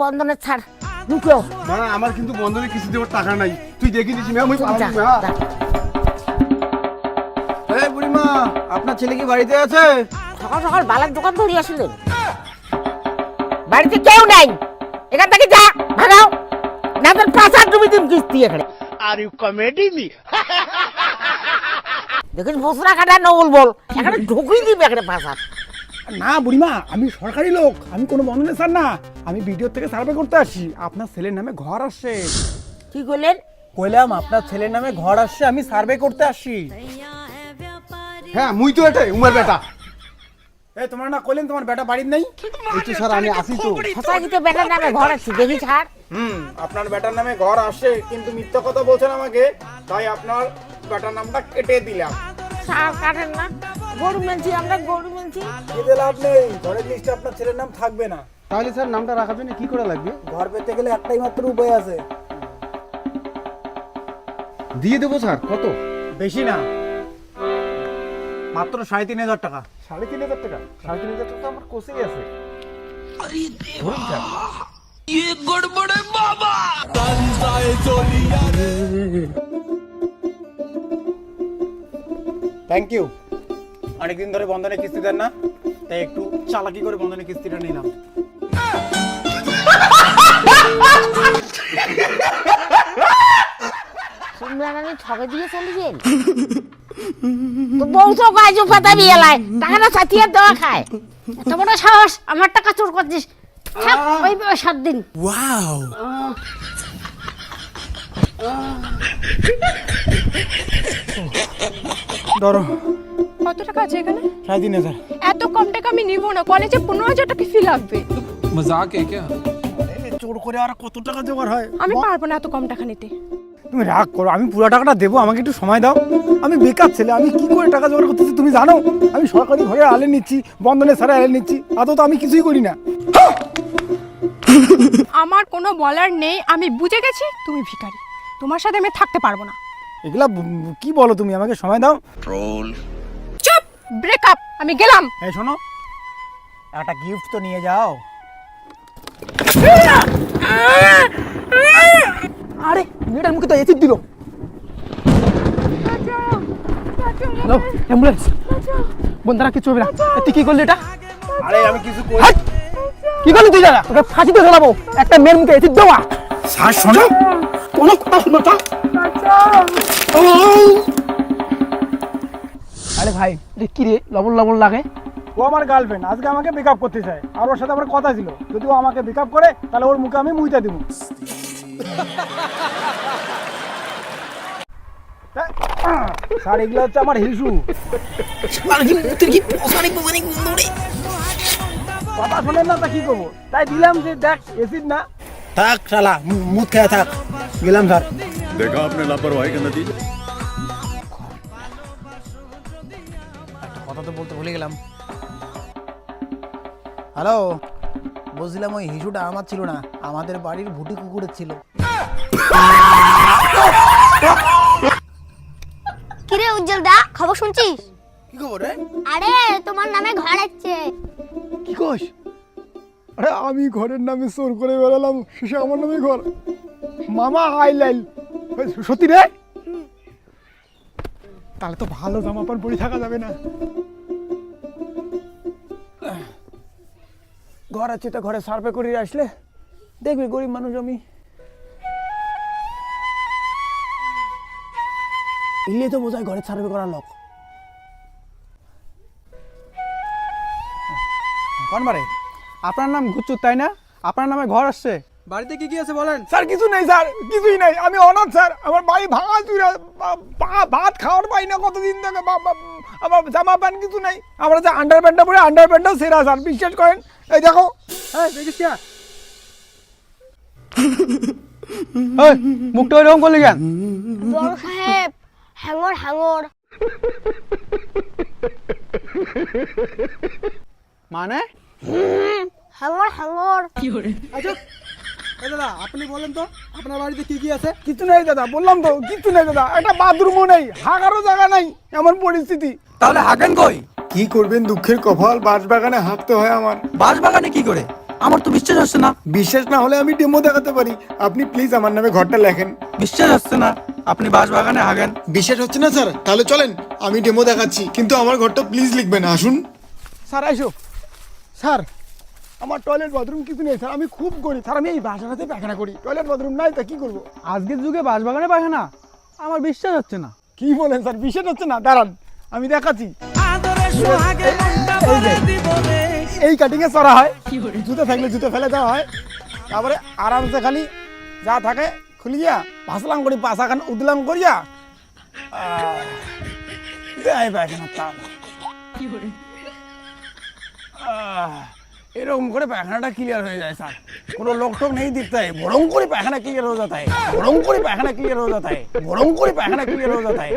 বন্ধনের ছাড় ঢুকো না আমার কিন্তু বন্ধনে কিছু দেওয়ার টাকা নাই, তুই দেখি দিছি ম্যাম। ওই এই বুড়িমা, আপনার ছেলে কি বাড়িতে আছে? সকাল সকাল বালার দোকান ধরে আসলেন, বাড়িতে কেউ নাই, এখান থেকে যা ভাগাও, না তোর ৫,০০০ ডুবি দিন কিস্তি এখানে। আর ইউ কমেডি মি দেখিস বসরা কাটা নবল বল, এখানে ঢুকুই দিবি এখানে ৫,০০০। না বুড়িমা, আমি সরকারি লোক, আমি কোনো বন্ধনে স্যার না, আমি ভিডিও থেকে সার্ভে করতে আসি। আপনার ছেলের নামে ঘর আসছে। কি করলেন? কইলাম আপনার ছেলের নামে ঘর আসছে, আমি সার্ভে করতে আসি। হ্যাঁ মুই তো এটাই উমার বেটা। এই তোমার না কইলেন তোমার বেটা বাড়ির নেই? এই তো স্যার আমি আসি তো। সোসাইটিতে বেটার নামে ঘর আছে, দেখি ছাড়। আপনার বেটার নামে ঘর আসে, কিন্তু মিথ্যা কথা বলছেন আমাকে, তাই আপনার বেটার নামটা কেটে দিলাম। ছাড় কাটেন না, গরু মেনছি আমরা, গরু মেনছি। এতে লাভ নেই, ঘরের লিস্টে আপনার ছেলের নাম থাকবে না। তাহলে স্যার নামটা রাখার জন্য কি করে লাগবে? ঘর পেতে গেলে একটাই মাত্র উপায় আছে। দিয়ে দেবো স্যার। কত? বেশি না, মাত্র ৩,৫০০ টাকা। ৩,৫০০ টাকা? ৩,৫০০ টাকা আমার কোসেই আছে। Thank you. অনেকদিন ধরে বন্ধনে কিস্তি দেন না, তাই একটু চালাকি করে বন্ধনে কিস্তিটা নিলাম। সুন্দরানি ঠকে দিয়ে চলেছেন তো, বউ তো গাজু পাতা বিয়েলায় টাকাটা সাথিয়ে দেওয়া খায়। এত বড় সাহস, আমার টাকা চোর করছিস? ওই ৭ দিন। ওয়াও, ধরো। কত টাকা আছে এখানে? ৩,৫০০। এত কম টাকা আমি নিব না, কলেজে 15,০০০ টাকা ফি লাগবে। मजाक है क्या? চোর করে আর কত টাকা জোগাড় হয়? আমি পারবো না এত কম টাকা নিতে। তুমি রাগ করো, আমি পুরো টাকাটা দেবো, আমাকে একটু সময় দাও। আমি বেকার ছেলে, আমি কি করে টাকা জোগাড় করতেছি তুমি জানো? আমি সরকারি ভাবে আলে নিচ্ছি, বন্ধনে ছাড়া আলে নিচ্ছি, আদৌ তো আমি কিছুই করি না। আমার কোনো বলার নেই, আমি বুঝে গেছি তুমি ভিখারি, তোমার সাথে আমি থাকতে পারবো না। এগুলা কি বলো তুমি? আমাকে সময় দাও। চুপ, ব্রেকআপ, আমি গেলাম। এই শোনো, একটা গিফট তো নিয়ে যাও। আরে মেয়েটার মুখে তো এসিড দিল। Hello, ambulance. বন্ধুরা কিছু হবে না। তুই কি করলি এটা? আরে আমি কিছু করি। কি করলি তুই? জানা তোকে ফাঁসিতে ঝোলাবো, একটা মেয়ের মুখে এসিড দেওয়া। শ্বাস শোনো, কোনো কথা শুনো তো। আরে ভাই, কি রে লবণ লবণ লাগে? ও আমার গার্লফ্রেন্ড, আজকে আমাকে ব্রেকআপ করতে চায়, আর ওর সাথে আমার কথা ছিল, যদি ও আমাকে ব্রেকআপ করে তাহলে ওর মুখে আমি মুইতা দিব। স্যার এগুলো হচ্ছে আমার হিসু। কথা শোনেন না, তা কি করবো? তাই দিলাম যে দেখ এসিড না। থাক শালা, মুখ খেয়ে থাক। গেলাম স্যার। देखा आपने लापरवाही का नतीजा। একটা কথা তো বলতে ভুলে গেলাম। হ্যালো, বলছিলাম ওই হিসুটা আমার ছিল না, আমাদের বাড়ির ভুটি কুকুরের ছিল। কিরে উজ্জ্বল দা, খবর শুনছিস? কি খবর রে? আরে তোমার নামে ঘর আছে। কি কস? আরে আমি ঘরের নামে চোর করে বেড়ালাম, শেষে আমার নামে ঘর। মামা আইলাইল। সত্যি রে? তাহলে তো ভালো জামা পান পরে থাকা যাবে না। ঘর আছে তো ঘরে সার্ভে করে আসলে দেখবি, গরিব মানুষ আমি। এলে তো বোঝায় ঘরে সার্ভে করার লোক। কোন বারে? আপনার নাম গুচ্ছু তাই না? আপনার নামে ঘর আসছে। বাড়িতে কি কি আছে বলেন? স্যার কিছু নেই স্যার, কিছুই নাই, আমি অনাথ স্যার। আমার বাড়ি ভাঙা চুরা, ভাত খাওয়ার পাই না কতদিন থেকে, আমার জামা প্যান্ট কিছু নাই। আমরা যে আন্ডার প্যান্টটা পরে, আন্ডার প্যান্টটাও সেরা স্যার, বিশ্বাস করেন। এই দেখো। হ্যাঁ দেখিস কি মুখটা ওইরকম করলি কেন? বড় সাহেব, হ্যাঙ্গর হ্যাঙ্গর। মানে হ্যাঙ্গর হ্যাঙ্গর। আচ্ছা দাদা আপনি বলেন তো আপনার বাড়িতে কি কি আছে? কিছু নেই দাদা, বললাম তো কিছু নেই দাদা, একটা বাথরুমও নেই, হাগারও জায়গা নাই, এমন পরিস্থিতি। তাহলে হাগেন কই? কি করবেন, দুঃখের কপাল, বাঁশবাগানে হাঁটতে হয় আমার। বাঁশবাগানে কি করে? আমার তো বিশ্বাস হচ্ছে না। বিশ্বাস না হলে আমি ডেমো দেখাতে পারি, আপনি প্লিজ আমার নামে ঘরটা লেখেন। বিশ্বাস হচ্ছে না, আপনি বাঁশবাগানে হাগেন। বিশ্বাস হচ্ছে না স্যার, তাহলে চলেন আমি ডেমো দেখাচ্ছি, কিন্তু আমার ঘরটা প্লিজ লিখবেন, আসুন। স্যার আইসো। স্যার আমার টয়লেট বাথরুম কিছু নেই স্যার, আমি খুব গরিব স্যার, আমি এই বাসাটাতে পায়খানা করি, টয়লেট বাথরুম নাই, তা কি করবো? আজকের যুগে বাঁশবাগানে পায়খানা? আমার বিশ্বাস হচ্ছে না। কি বলেন স্যার, বিশ্বাস হচ্ছে না? দাঁড়ান আমি দেখাচ্ছি। এই কাটিং এ চড়া হয়, জুতো থাকলে জুতো ফেলে দেওয়া হয়, তারপরে আরামসে খালি যা থাকে খুলিয়া ভাসলাম করি, পাশাখান উদলাম করিয়া দেয় পায়খানা তাল। এরকম করে পায়খানাটা ক্লিয়ার হয়ে যায় স্যার, কোনো লোক টোক নেই দিতে হয়, বরং করে পায়খানা ক্লিয়ার হয়ে যাতা है, বরং করে পায়খানা ক্লিয়ার হয়ে যাতা है, বরং করে পায়খানা ক্লিয়ার হয়ে যাতা है।